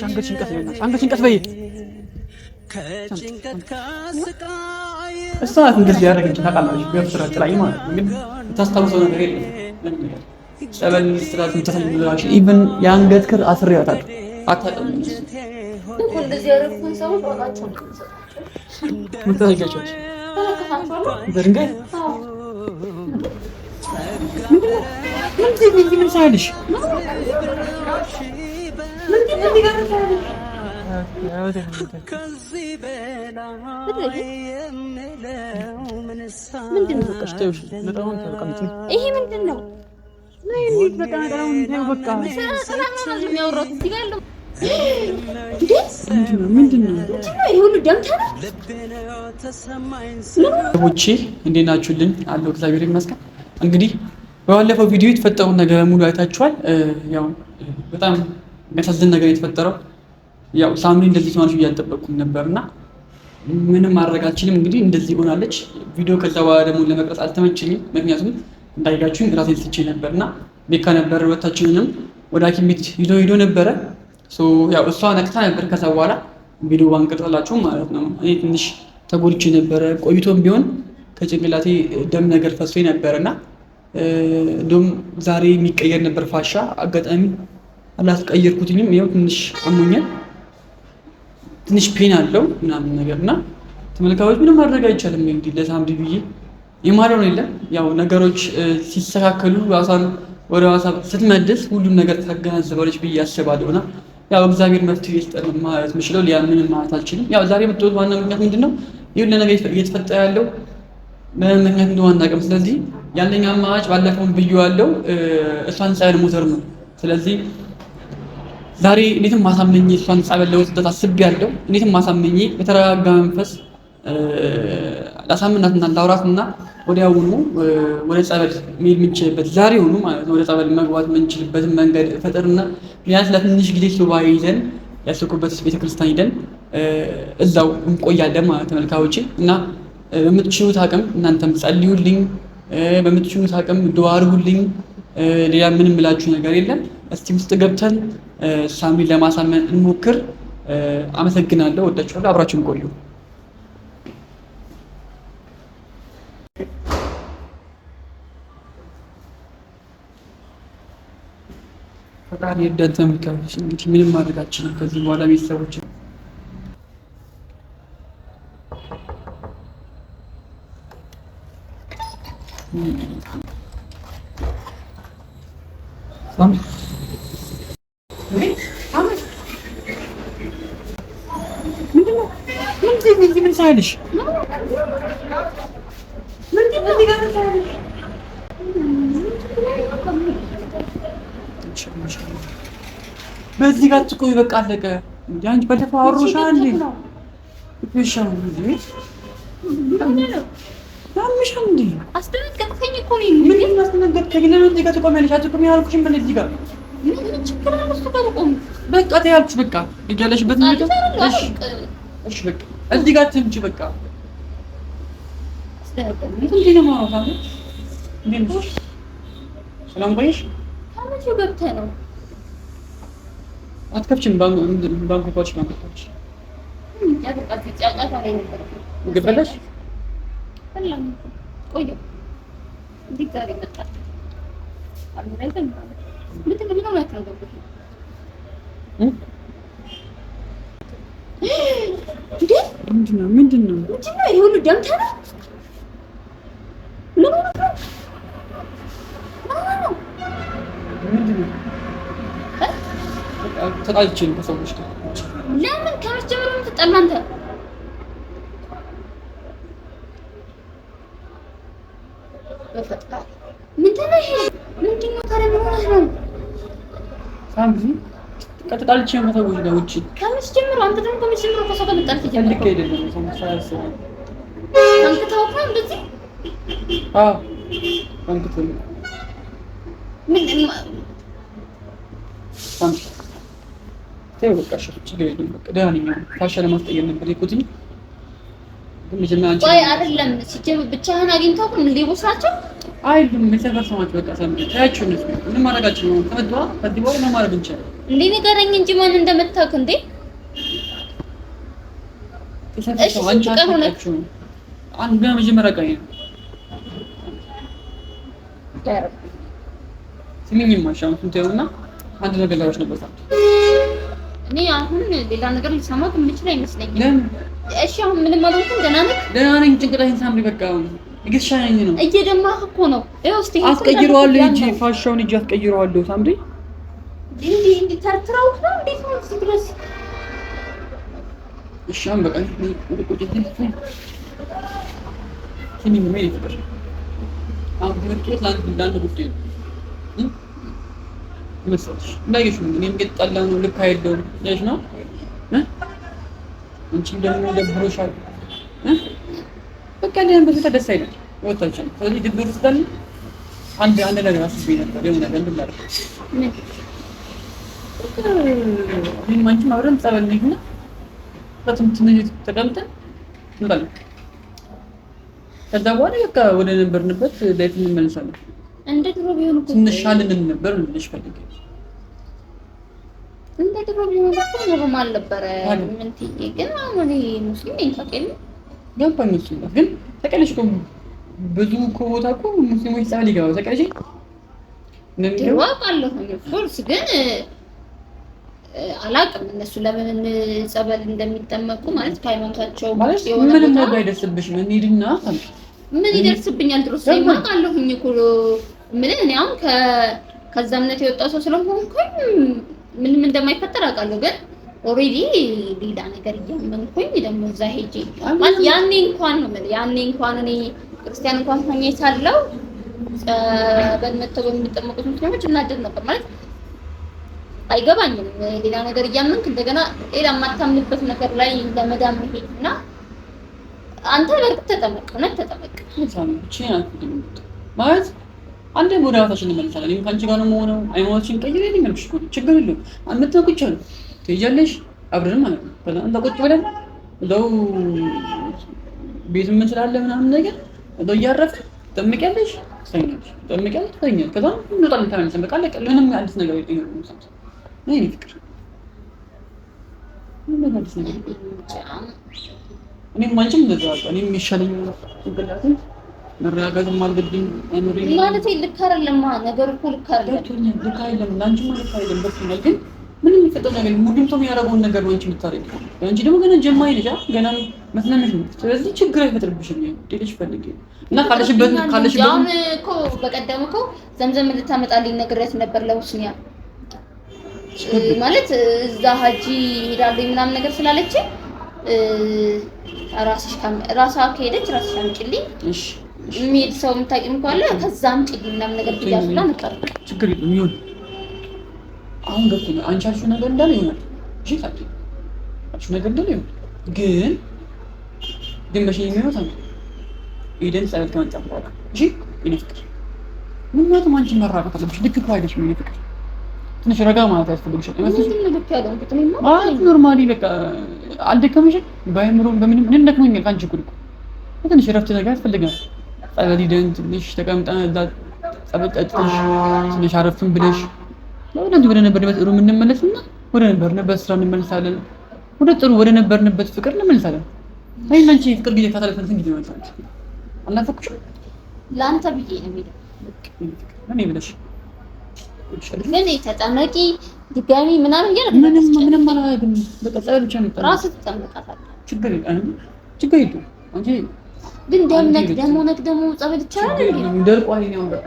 አንገትሽን ቀስ በይ፣ አንገትሽን ቀስ በይ። እሷ እንደዚህ ያደረገች ታውቃላችሁ። በፍራጭ ላይ ማለት ነው። ግን ታስታውሰው ነገር የለም። ጸበል ስትላት ምታሳይላሽ ኢቭን የአንገት ክር አስሬያታለሁ። አታውቅም እንደዚህ ያደረኩን ሰው ወጣቸው ምታሳይላችሁ በድንጋይ ምን ሳይልሽ ይሄ ምንድን ነው? ሰዎች እንዴት ናችሁልኝ? አለው እግዚአብሔር ይመስገን። እንግዲህ በባለፈው ቪዲዮ የተፈጠረውን ነገር ሙሉ አይታችኋል። ያው በጣም የሚያሳዝን ነገር የተፈጠረው ያው ሳምሪ እንደዚህ ትሆናለች ብዬ አልጠበቅኩም ነበርና ምንም ማድረግ አልችልም። እንግዲህ እንደዚህ ሆናለች። ቪዲዮ ከዛ በኋላ ደግሞ ለመቅረጽ አልተመቸኝም። ምክንያቱም እንዳይጋችሁኝ ራሴን ስቼ ነበርና ቤካ ነበር ሁለታችንንም ወደ ሐኪም ቤት ሄዶ ነበረ። ያው እሷ ነቅታ ነበር። ከዛ በኋላ ቪዲዮ ባንቀርጽላችሁ ማለት ነው። እኔ ትንሽ ተጎድቼ ነበረ። ቆይቶም ቢሆን ከጭንቅላቴ ደም ነገር ፈሶኝ ነበርና እንደውም ዛሬ የሚቀየር ነበር ፋሻ። አጋጣሚ አላስቀየርኩትኝም። ይኸው ትንሽ አሞኛል። ትንሽ ፔን አለው ምናምን ነገርና ተመልካቾች ምንም ማድረግ አይቻልም። እንግዲህ ለሳምሪ ብዬ የማለው ነው የለም። ያው ነገሮች ሲስተካከሉ ራሷን ወደ ራሷ ስትመልስ ሁሉም ነገር ታገናዘባለች ብዬ አስባለሁና ያው እግዚአብሔር መፍትሄ ይስጠን ማለት ምችለው ሊያ ምንም ማለት አልችልም። ያው ዛሬ የመጣሁት ዋና ምክንያት ምንድነው? ይሁን ለነገር እየተፈጠረ ያለው ምክንያት እንደሆነ አናውቅም። ስለዚህ ያለኝ አማራጭ ባለፈውን ብዬዋለሁ፣ እሷን ጸበል ሞተር ነው። ስለዚህ ዛሬ እንዴትም ማሳመኝ እሷን ጸበል ለወስደት አስቤያለሁ። እንዴትም ማሳመኝ በተረጋጋ መንፈስ ላሳምናትና ላውራትና ወዲያውኑ ወደ ጸበል መሄድ የምንችልበት ዛሬውኑ ማለት ነው። ወደ ጸበል መግባት የምንችልበትን መንገድ ፈጥርና ቢያንስ ለትንሽ ጊዜ ሱባኤ ይዘን ያሰብኩበት ቤተክርስቲያን ሄደን እዛው እንቆያለን ማለት ተመልካቾቼ። እና በምትችሉት አቅም እናንተም ጸልዩልኝ፣ በምትችሉት አቅም ዱዓ አድርጉልኝ። ሌላ ምንም እላችሁ ነገር የለም። እስቲ ውስጥ ገብተን ሳምሪ ለማሳመን እንሞክር። አመሰግናለሁ። ወዳችኋለሁ። አብራችሁን ቆዩ። ፈጣሪ እርዳን ተመልካቾች። እንግዲህ ምንም ማድረግ አልችልም ከዚህ በኋላ ቤተሰቦች ምን ሳይልሽ በዚህ ጋር ትቆይ በቃ አለቀ። እንዴ አንቺ ባለፈው አወራሻል እንዴ? ይፈሻው እንዴ? ታምሻል እንዴ? አስደነገጥከኝ እኮ ነው። ምን አስደነገጥከኝ? ለምን እዚህ ጋር ትቆሚያለሽ? አትቆሚ ያልኩሽ ምን እዚህ ጋር ምን ችግር አለ? እሱ ጋር ቆም በቃ ተያልኩሽ። በቃ ይያለሽበት ነው። እሺ እሺ በቃ እዚህ ጋር ትምጪ በቃ አስደነገጥከኝ። እንዴ ነው ማለት ነው? እንዴ ነው? ሰላም ቆይሽ? ታመጪው ገብተህ ነው አትከፍችም? ባንኮች ያበቃት ጫጫታ ላይ ነበር። ገበለሽ ሰላም ቆየ እንዴት ዛሬ መጣ? አልመረጥም ምንድን ነው ያተረገበት? ምንድን ነው ይሄ ሁሉ ደም ተራ? ተጣልቼ ነው ከሰዎች ጋር። ለምን ከመቼ ጀምሮ የምትጣላ አንተ? በፈጣሪ ምንድን ነው ይሄ? ምንድን ነው ታዲያ? ምን ሆነህ ነው? ሳምሪ ከተጣልቼ ነው ከሰዎች ጋር ውጪ። ከመቼ ጀምሮ? አንተ ደግሞ ከመቼ ጀምሮ ከሰው ጋር መጣላት ጀመርክ? ልክ አይደለም። ሳያስብ አንተ ታውቃ እንደዚህ አንተ ምን በቃ ችግር የለም። በቃ ደህና ነኝ። ፋሻ ለማስጠየቅ ነበር የሄድኩት። ቆይ አይደለም ሲጀምር ብቻህን አግኝተው ግን ሌቦች ናቸው አይደለም የሰፈር ሰው ናቸው። በቃ ሰምተህ ታያቸው ነው ምን ማድረጋችን ነው? ተመጣጣ ከዚህ በኋላ ምን ማድረግ እንችላለን እንዴ? ንገረኝ እንጂ ማን እንደመታክ እንዴ? እሺ አንቺ አታውቂያቸውም። አንድ በመጀመሪያ ቀን ነው ስሚኝማ ሻውን ትንተውና አንድ ነገር ላውራሽ ነበር። እኔ አሁን ሌላ ነገር ልሰማት የምችል አይመስለኝም። ለምን? እሺ አሁን ምንም አልሆንኩም። ደህና ነህ? ደህና ነኝ። ጭንቅላቴን ሳምሪ በቃ እየተሻለኝ ነው። እየደማህ እኮ ነው። ይኸው እስኪ አስቀይረዋለሁ እንጂ ፋሻውን እንጂ አስቀይረዋለሁ። ሳምሪ እንዴ ተርትረው ነው እንዴት ነው እዚህ ድረስ? እሺ አሁን በቃ ወደ ቁጭ ስሚኝ ምን ይፈጠር አሁን ትምህርት ለአንድ ጉዳይ ነው ይመስልሽ? እንዳይሽ ነው እኔም ገጣላ ነው ልክ አይደለም ያሽ ነው እንቺ ደግሞ ደብሮሻል በቃ ለምን በዚህ ደስ አይልም ወጣችን ስለዚህ ድብር ስላለ አንድ ነገር አስቤ ነበር የሆነ ነገር እንድናደርግ ምን ማንቺ ማብረን ጸበል ነውና በትንሽ ተቀምጠን እንባል ከዛ በኋላ በቃ ወደ ነበርንበት ላይፍ እንመለሳለን። እንደ ድሮ ቢሆን እኮ ትንሻልን ነበር ልልሽ ፈልጌ እንደ ድሮ ቢሆን እኮ ኖርማል ነበረ። ምን ትዬ ግን አሁን ሙስሊም ነኝ ታውቂያለሽ? ገባኝ እሱ ግን ታውቂያለሽ እኮ ብዙ እኮ ቦታ እኮ ሙስሊሞች ጸበል ይገባሉ ታውቂያለሽ? ድሮ አውቃለሁ ፎርስ ግን አላውቅም እነሱ ለምን ጸበል እንደሚጠመቁ ማለት ከሃይማኖታቸው ማለት ምንም ነገር አይደርስብሽም። እንሂድና ምን ይደርስብኛል? ድሮስ አውቃለሁኝ እኮ ምን እኔ አሁን ከዛ እምነት የወጣው ሰው ስለሆንኩኝ ምንም እንደማይፈጠር አውቃለሁ። ግን ኦሬዲ ሌላ ነገር እያመንኩኝ ደግሞ እዛ ሄጄ ማለት ያኔ እንኳን ነው ማለት ያኔ እንኳን እኔ ክርስቲያን እንኳን ሆኜ ሳለው ጸበል መተው በሚጠመቁት ሙስሊሞች እናደድ ነበር ማለት አይገባኝም። ሌላ ነገር እያመንክ እንደገና ሌላ የማታምንበት ነገር ላይ ለመዳም ሄድና አንተ በርግጥ ተጠመቅ እውነት ተጠመቅ ማለት አንዴ ወደ ራሳችን እንመለሳለን። እኔም ከአንቺ ጋር ነው የምሆነው። ሃይማኖትሽን ቀይሬ ልንገርሽ እኮ ችግር የለውም። አንተ ቁጭ በል ትሄጃለሽ አብረን ማለት ነው። ከዛ እንደ ቁጭ ብለን እዛው ቤት ምን ስላለ ምናምን ነገር እዛው እያረፍን ትጠምቂያለሽ ትተኛለሽ ትጠምቂያለሽ ትተኛለሽ። ከዛ እንወጣለን ተመልሰን በቃ አለቀ። ምንም አዲስ ነገር የለውም። ነይ ፍቅር ምንም አዲስ ነገር እኔም አንቺም እንደዛ በቃ እኔም የሚሻለኝ ጭንቅላቴን መረጋጋትም አለብኝ። አይኖርም ማለት ልክ አይደለም ነገር እኮ ልክ አይደለም። ልክ አይደለም ለአንቺም ልክ አይደለም። በስኛል ግን ምንም የሚፈጠር ነገር ሁሉም ሰው የሚያደርገውን ነገር ነው አንቺ የምታደርጊው። አንቺ ደግሞ ገና ጀማሪ ነሽ ገና መስለምሽ ነው። ስለዚህ ችግር አይፈጥርብሽም። ዴልሽ ፈልጊ እና ካለሽበት አሁን እኮ በቀደም እኮ ዘምዘም ልታመጣልኝ ነግሬያት ነበር ለውስኒያ ማለት እዛ ሀጂ ሄዳለኝ ምናምን ነገር ስላለች ራሷ ከሄደች ራስሽ አምጪልኝ የሚሄድ ሰው የምታውቂም ካለ ከዛ አምጪልኝ ምናምን ነገር ብያለሁ ነበር። ችግር የለም ይሁን። አሁን ገብቶኛል። አንቺ አልሽው ነገር እንዳለ ይሆናል። እሺ ታዲያ አልሽው ነገር እንዳለ ይሆናል። ግን በሽኝ የሚሆነው ታዲያ ሄደን ጸበል ከመጣ በኋላ እሺ የእኔ ፍቅር ምክንያቱም አንቺ መራቀቅ አለብሽ። ልክ እኮ አይደለሽም የእኔ ፍቅር። ትንሽ ረጋ ማለት ያስፈልግሻል። ማለት ኖርማሊ በቃ አልደከመሽም? ባይምሮም በምንም ምን ደክሞኛል ካንቺ እኮ ትንሽ እረፍት ነገር ያስፈልጋል። ጸበል ሄደን ትንሽ ተቀምጠን እዛ ጸበል ጠጥተሽ ትንሽ አረፍን ብለሽ ወደ ነበርንበት ጥሩ እንመለስና ወደ ነበርንበት ስራ እንመለሳለን። ወደ ነበርንበት ፍቅር እንመለሳለን። አይና አንቺ ፍቅር ጊዜ ካታለፈን እንዴ ነው ማለት አናፈቅሽም? ላንተ ብዬ ነው የሚለው እኔ ብለሽ ምን ተጠመቂ ድጋሚ ምናምን እያለ ምንም አላደርግም። በቃ ጸበል ብቻ ነው ራስህ ትጠመቃታለህ። ችግር የለም አንቺ ግን ደሞነት ደግሞ ጸበል ይቻላል እንዴ? ደርቋል ነው በቃ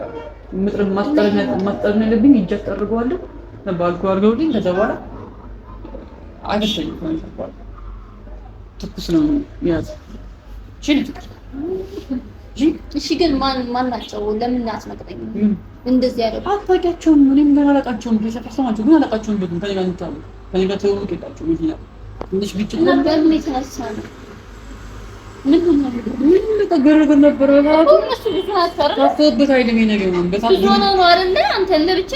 ምጥር ማስጠርነ ያለብኝ እጅ አስጠርገዋለሁ ባልኩ አድርገውልኝ ከዛ በኋላ አይፈተኝም ማለት ትኩስ ነው ያዝ እሺ ግን ማን ናቸው? ለምን አትነግረኝም? እንደዚህ ያለው አታውቂያቸውም? እኔም ገና አላውቃቸውም። ተሰፈሰማቸው ግን አላውቃቸውም። ብዙ ከኔ ጋር እንታሉ ከኔ ጋር ተውቅ የላቸውም። ይላል ትንሽ ግጭት ነበር። ምን የተነሳ ነው? ምን ግርግር ነበረ። እነሱ ብዙ ናቸው። ታፈበት አይደለም ነገር ነው። በጣም ብዙ ነው አይደለ? አንተ ለብቻ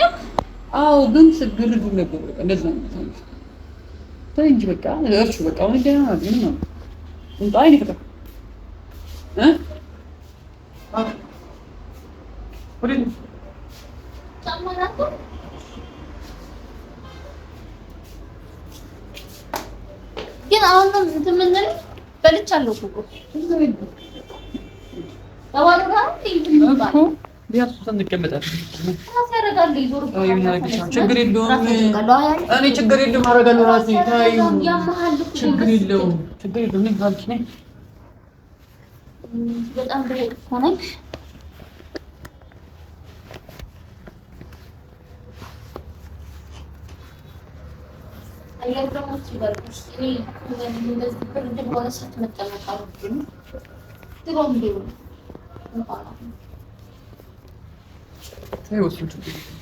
አዎ፣ ግን ግርግር ነበር። በቃ እንደዛ ነው። ተይ እንጂ በቃ እርሱ በቃ አሁን ደህና ነው። ምን ነው እንጣይ ነው ግን አሁን እንትን ምንድን ነው በልቻለሁ እኮ ቢያንስ እንቀመጣለን። ችግር የለውም እኔ ችግር የለውም አደርጋለሁ ራሴ። ችግር የለውም በጣም ሆነኝ። አየር ደግሞ ሲበርስ እኔ እንደዚህ ብርድ በሆነ ሰዓት መጠመቅ አልወድም። ድሮም ቢሆን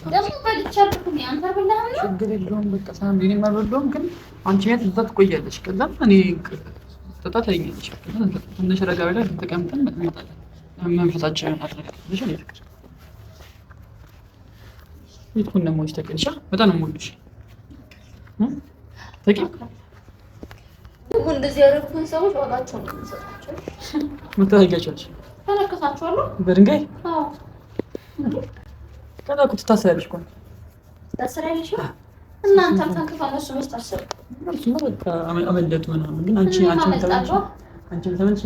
ደግሞ በልቻለሁ እኔ። አንተ በላህ ነው? ችግር የለውም በቃ ሳምሪ እኔም አልበላሁም፣ ግን አንቺ ቤት እዛ ትቆያለሽ። ከዛም እኔ ጠጣ ታይኛለሽ። ትንሽ ረጋ ብላ ተቀምጠን እንመጣለን። መንፈሳችንን አጥረሽ ነው ፍቅር ይትኩን ነው ሞሽ ተቀልሻ በጣም ነው ሞልሽ ተቂ እንደዚህ ያደረጉን ሰዎች ዋጋቸውን ነው የሚሰጣቸው። መታገቻች ተነከሳቸዋለሁ በድንጋይ አዎ ከላኩ ትታሰያለሽ እኮ ታሰሪያለሽ። እናንተ ተንከፋለሽ መስታሰብ እሱማ በቃ አመለጡ ምናምን። ግን አንቺ ተመልሽ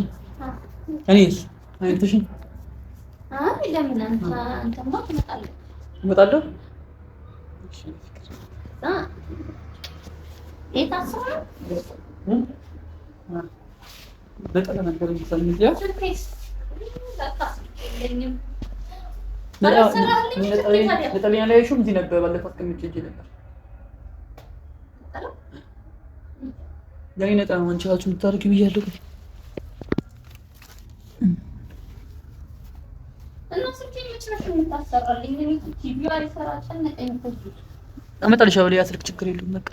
እኔስ አይተሽ ለምን አንተማ ትመጣለህ? እመጣለሁ። እሺ የታሰረ በጣም ነገር ይሰልምያ ለጣሊያን ላይ ሹም እዚህ ነበር ባለፈው አስቀምጬ እጄ ነበር። ያኔ ነጣ ነው አንቺ አልቹ የምታደርጊው ብያለሁ። እና ስልኬን መች ነው የምታሰራልኝ? እኔ ቲቪው አይሰራ ጨነቀኝ እኮ። አመጣልሻለሁ ያ ስልክ ችግር የለውም በቃ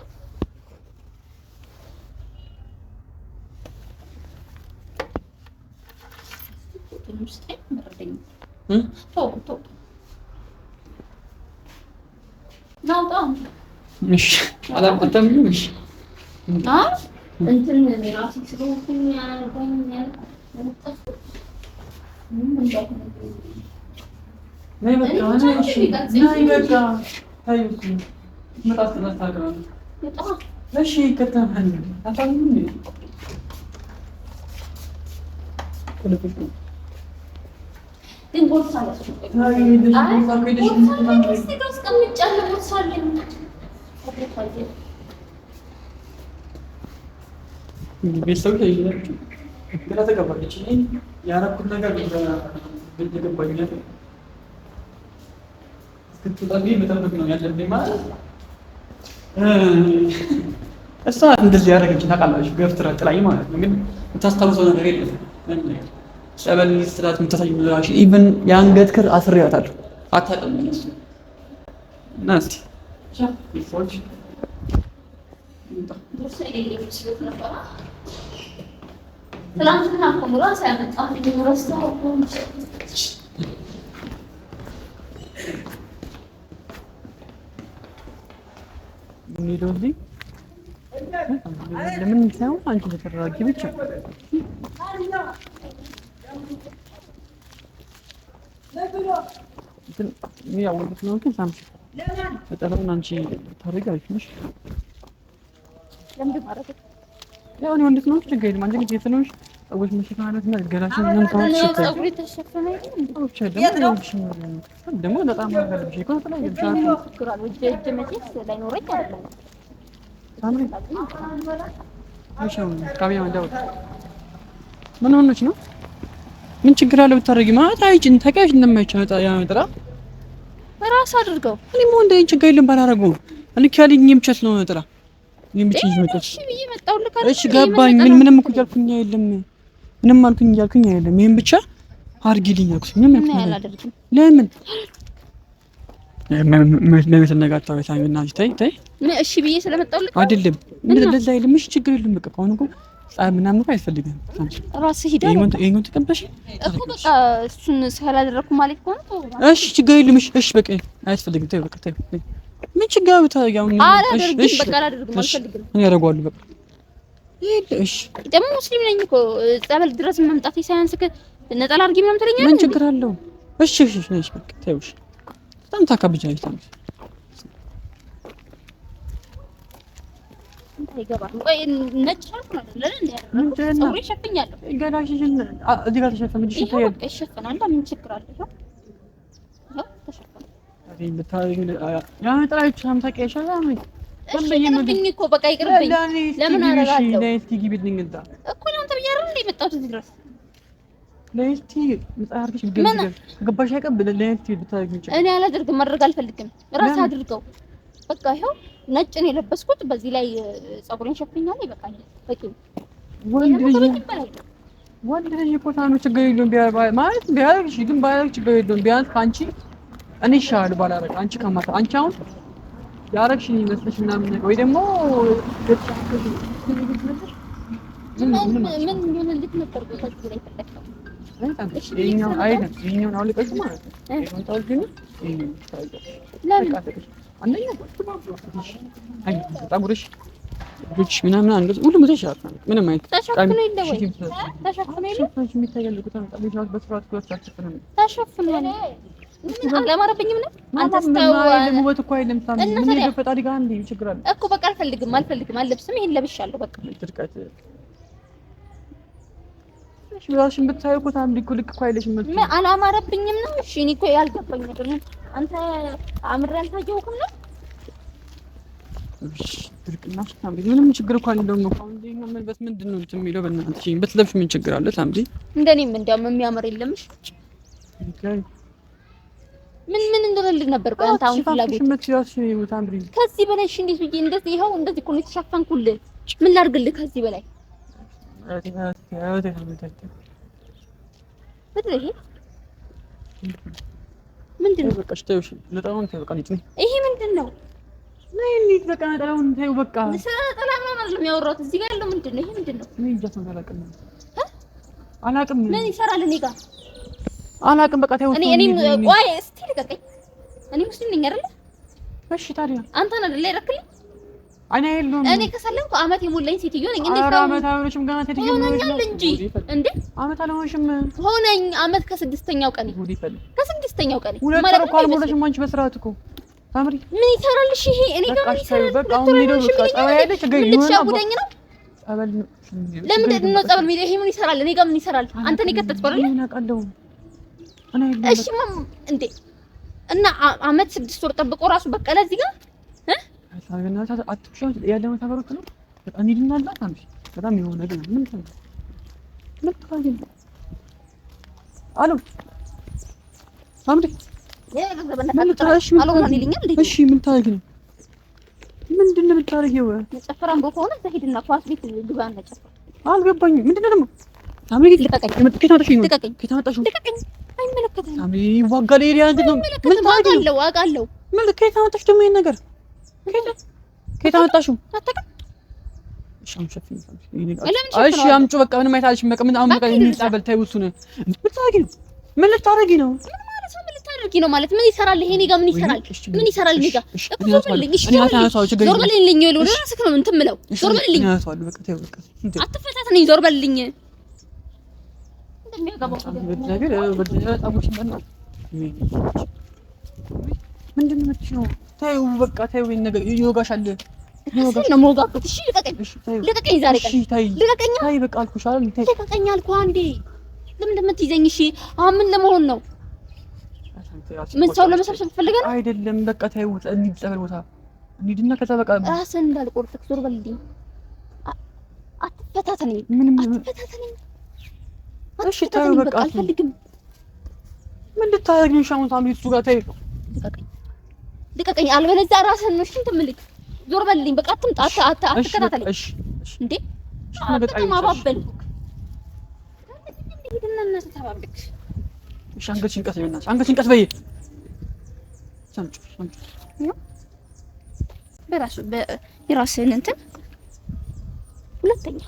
ግን ቦርሳ ቤተሰብ ላይ ግራ ተጋባች። ያረኩት ነገር ገባኝ። እስክትወጣ መጠበቅ ነው ያለብኝ ማለት እሷ እንደዚህ ያደረገች ታውቃላችሁ። ገፍትራ ጥላኝ ማለት ነው። ግን የምታስታውሰው ነገር የለም። ጸበል ስላት የምታሳይ ምላሽ ኢቭን የአንገት ክር አስሬያታለሁ። አታውቅም እነሱ እና እስኪ ሰዎች ትናንትና እኮ ሙሉ ሳያመጣ ረስተው ሚዶልኝ ለምን ሳይሆን አንቺ ተተራጊ ብቻ ያው ወንድ ነው ግን ሳምሽ በጣም አንቺ ታረጋለሽ ነሽ ለምን ማለት ያው ነው ወንድ ነው ችግር የለም። አንቺ ልጅ የተነሽ ሰዎች መሸፋነት ነው ገላሽን ምን ታውቁ ሸፈነ ፀጉሬ ተሸፈነ ደግሞ በጣም አገልግሎት ይቆጥ ላይ ይችላል እጅ መቼስ ላይኖረኝ አይደለም ሳምሪ አይሻው ካቢያ እንዳው ምን ሆነች ነው ምን ችግር አለ ብታረጊ ማለት አይጭን ተቀሽ እንደማይቻል ያመጣ ራስ አድርገው እኔም ወንድ አይን ችግር የለም ባላረገው እንክ ያለኝ ምቸት ነው መጥራ ምንብችኝ መጥቶ እሺ ብዬ መጣው ልካል እሺ ገባኝ። ግን ምንም እኮ ያልኩኝ አይደለም ምንም አልኩኝ ያልኩኝ አይደለም። ይሄን ብቻ አርጊልኝ አልኩሽ። ምንም ያልኩኝ ለምን ለምን ተነጋግታው የታኝና ታይ እሺ ብዬ ስለመጣው ልክ አይደለም እንደዛ አይደለም። እሺ ችግር የለም በቃ አሁን እኮ ጻይ ምናምን እኮ አይፈልግም። ራስ ሂዳ ይሄን ተቀበሽ እኮ በቃ እሱን ስላደረኩ ማለት ነው። እሺ ችግር የለም። እሺ በቃ አያስፈልግም። ተይ በቃ ተይ ምን ችግር ብታያው ነው? አላደርግም በቃ አላደርግም አልፈልግም። እኔ አደርገዋለሁ በቃ እሺ። ደግሞ ሙስሊም ነኝ እኮ ጸበል ድረስ መምጣቴ ሳያንስ ነጠላ አድርጊ ምናምን ትለኛለህ። ምን ችግር አለው? እሺ ነሽ በቃ ተይውሽ። በጣም ታካብጃለሽ። አይገባም። ቆይ ነጭ ሻርፕ ነው አይደል እንዴ? ፀጉሬ ሸፍኛለሁ። ገላሽን እዚህ ጋር ተሸፈን እንጂ ይታያል። ይሸፈናል። ምን ችግር አለ? ይኸው ተሸፈነ። አይ ብታይ ያ ነጠላዎች ታምታቀሽ አላምን እሺ እኮ በቃ ይቅርብኝ። ለምን አደርጋለሁ? ለስቲ ግቢልኝ እንታ እኮ ነው አንተ ብያለሁ እንዴ መጣሁት እዚህ ድረስ ለስቲ ምጣርክሽ ገባሽ አይቀብ ለስቲ ብታረጊ እኔ አላደርግም፣ ማድረግ አልፈልግም። ራስ አድርገው በቃ ይኸው ነጭ ነው የለበስኩት። በዚህ ላይ ፀጉሬን ሸፍኛለሁ። ይበቃል። በቂ ወንድ ልጅ እኮ ታኑ ችግር የለውም ማለት ቢያደርግሽ ግን ባያደርግ ችግር የለውም። ቢያንስ ከአንቺ እኔ ይሻላል ባላደርግ አንቺ ከማታ አንቺ አሁን ያረግሽኝ ይመስልሽ ምናምን ወይ ደግሞ ምን እንዴት ነበር ቦታችሁ ላይ ተጠቀሙ? ይሄኛው አይደል ይሄኛውን አውልቀሽ ማለት ነው። ይሄን ታውቂኝ ይሄን ታውቂኝ ለምን አንደኛ ፀጉርሽ ልጅ ምናምን አንዱ ሁሉም ተሻለ ምንም አይነት ተሸፍኖ የለ ወይ ተሸፍኖ የለ የሚታየው ቁጣ ጠብቂው በስርዓት ተሸፍኖ አላማረብኝም ነው አንተ ስታው ውበት እኮ አይደለም ሳሚ ምን ይፈጣሪ ጋር እንዴ ችግር አለ እኮ በቃ አልፈልግም አልለብስም ይሄን ለብሻለሁ በቃ ትርቀት እሺ ብራሽን ብታዩ እኮ ታም ዲኩ ልክ እኮ አይለሽም ማለት ምን አላማረብኝም ነው እሺ እኔ እኮ ያልገባኝ ነገር ነው አንተ አምረን አልታየውኩም ነው እሺ ትርቅና ታም ምንም ችግር እኮ አይደለም ነው አሁን እንደኛ መልበስ ምንድነው የሚለው በእናትሽ በትለብሽ ምን ችግር አለ ታምዲ እንደኔም እንደውም የሚያምር የለምሽ ምን እንደልል ነበር ቆይ አንተ አሁን ፍላጎት ከዚህ በላይ እሺ እንዴት ብዬ እንደዚህ ይኸው እንደዚህ እኮ ነው የተሸፈንኩልህ ምን ላድርግልህ ከዚህ በላይ ምንድነው በቃ እሺ ነጠላውን ተይው በቃ ልጅ ይሄ ምንድነው ነይ በቃ ነጠላውን ተይው በቃ ነጠላ ምናምን አይደለም ያወራሁት እዚህ ጋር ያለው ምንድነው ይሄ ምንድነው እኔ እጃቱን አላውቅም ምን ይሰራል እኔ ጋር አላውቅም በቃ ተይው እኔ ቆይ እስቲ ልቀቀኝ እኔ ሙስሊም ነኝ አይደል እሺ ታዲያ አንተ ነህ አይደል ያረክልኝ እኔ ከሰለምኩ አመት የሞላኝ ሴትዮ ነኝ እንዴ ኧረ አመት አልሆነሽም ገና ሴትዮ ነሽ እንጂ እንዴ አመት አልሆነሽም ሆነኝ አመት ከስድስተኛው ቀን ከስድስተኛው ቀን ማለት ነው አልሞላሽም አንቺ በስርዓት እኮ ታምሪ ምን ይሰራልሽ ይሄ እኔ ጋር ምን ይሰራል በቃ አሁን ሄዶ በቃ ጸባይ ያለሽ ገይ ነው ልትሻጉደኝ ነው ጸበል ለምን ነው ጸበል ይሄ ምን ይሰራል እኔ ጋር ምን ይሰራል አንተ ነው ከተትኩ አይደል ምን አውቃለሁ እሺ እንዴ እና አመት 6 ወር ጠብቆ ራሱ በቀለ እዚህ ጋር ሳገናታ አትሽው ያለው ተበሩት ነው በጣም ይድናል ታምሽ በጣም የሆነ ነገር ምን ታዲያ አሎ ሳምሪ እሺ ምን ታደርጊ ነው ምንድነው የምታደርጊው ጨፈራን በሆነ ዘሂድና ኳስ ቤት ግባና ጨፈራ አልገባኝም ምንድነው ደግሞ ሳምሪ ልቀቀኝ ልቀቀኝ አይመለከተኝም ሳምሪ ዋጋለ ኤሪያ ነው ምን ታደርጊ ነው አውቃለሁ ምን ከየት አመጣሽ ደግሞ ይሄን ነገር ከየት አመጣሽው አታውቅም እሺ አምጪኝ እሺ አምጪው በቃ ምንም አይታልሽ በቃ ምን አሁን በቃ እንጻበል ተይው እሱን ምን ልታረጊ ነው ነው ማለት ምን ይሰራል ይሄ እኔ ጋር ምን ይሰራል እኔ ጋር ዞር በልልኝ እሺ ዞር በልልኝ ይኸውልህ ወደ ራስህ ነው እንትን የምለው ዞር በልልኝ በቃ ተይው በቃ አትፈታተነኝ ዞር በልልኝ ምንድነው የምትይው ተይው በቃ ተይው ነገር ይወጋሻል ነው ሞጋበት እሺ ልቀቀኝ ዛሬ ቀን ልቀቀኝ ታይ በቃ አልኩሽ አይደል ልቀቀኝ አልኩህ አንዴ ለምን እንደምትይዘኝ እሺ አሁን ምን ለመሆን ነው ምን ሰው ለመሰብሰብ ፈልገህ ነው አይደለም በቃ ተይው እንሂድ ጸበል ቦታ እንሂድና ከዛ በቃ ራስህን እንዳልቆርጥ ዞር በልልኝ አትፈታተነኝ እሺ ተይው በቃ አልፈልግም ምን ልታደርጊ ነው ሻሙን ታምሪ እሱ ጋር ተይው ልቀቀኝ አልበለዚያ ራስህን ነው እሺ እንትን የምልህ ዞር በልልኝ በቃ አትምጣ አትከታተለኝ እሺ እንዴ በጣም አባበልኩ እንዴ እና ተባብልክ እሺ አንገትሽን ቀስ በይና አንገትሽን ቀስ በይ ሰምጭ የራስህን እንትን ሁለተኛ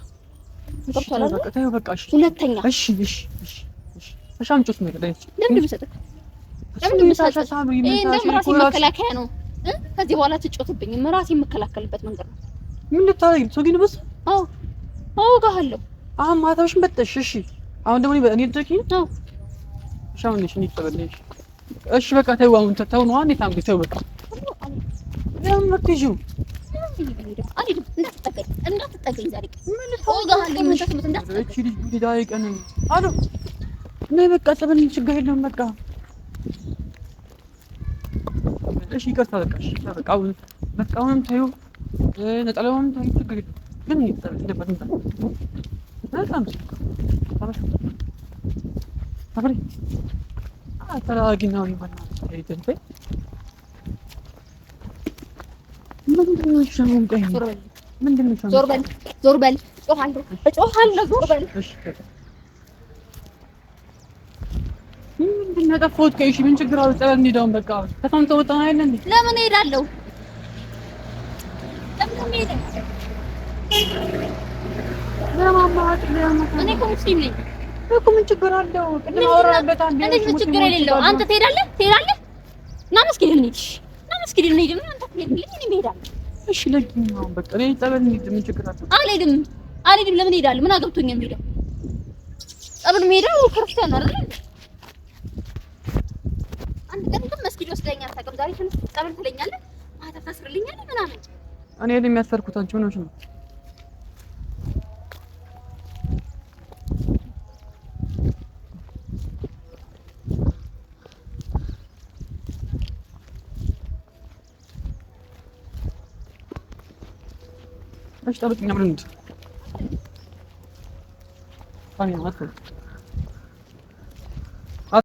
ሁለተኛ እሺ አምጪው ነው ለምን ብሰጥህ ይሄ ራሴ መከላከያ ነው ከዚህ በኋላ ትጮትብኝ ራሴ የምከላከልበት መንገድ ነው ምን ልታረጊ ሰው ግን በስ አዎ ጋሃለሁ አሁን ማታሽን በጠሽ እሺ አሁን ደግሞ እኔ ልትኪ ነው ሻውን ነሽ እንይተበለሽ እሺ በቃ ተይው አሁን ተው ነው አንዴ ታምቢ ተው በቃ ለምን መጥጂው እንዳትጠገኝ ዛሬ ምን ተወጋለኝ ምን ተስመት እንዳትጠገኝ እቺ ልጅ ጉዲ ዳይቀን አሎ ነይ በቃ ጸበል ችግር የለም በቃ እሺ ይቅርታ በቃ አሁንም ተይው ነጠላውንም ተይው ችግር የለም ግን ይጠበቅ እንደበንታ በጣም አብሬ ተራጊናው ይባላል አይደል ምንድነው ሻውን ቀይ ምንድነው ሻውን ዞር በል ጮሃለሁ ዞር በል እሺ ምንድነው ጠፋሁት ከይሽ ምን ችግር አለ ጸበል እንሂዳውን በቃ ከተማ ተወጣን አይደል እንዴ ለምን እሄዳለሁ እኔ እኮ ሙስሊም ነኝ እኮ ምን ችግር አለው ቅድም አወራበት አንዴ ምን ችግር የሌለው አንተ ትሄዳለህ ና መስጊድ እንሂድ ምን አንተ ትሄድልኝ እኔ እሄዳለሁ እሺ ለኪኝ ነው በቃ እኔ ጸበል እንሂድ ምን ችግር አለው አልሄድም ለምን እሄዳለሁ ምን አገብቶኝ የምሄደው ጸበል የምሄደው ክርስቲያን አይደል አንድ ቀን ግን መስጊድ ወስደኛል አታውቅም ዛሬ ጸበል ትለኛለህ ማታ ታስርልኛለህ ምናምን እኔ የሚያሰርኩት አንቺ ሆነሽ ነው ايش طلبت من عمرو انت ثانيه ما ادخل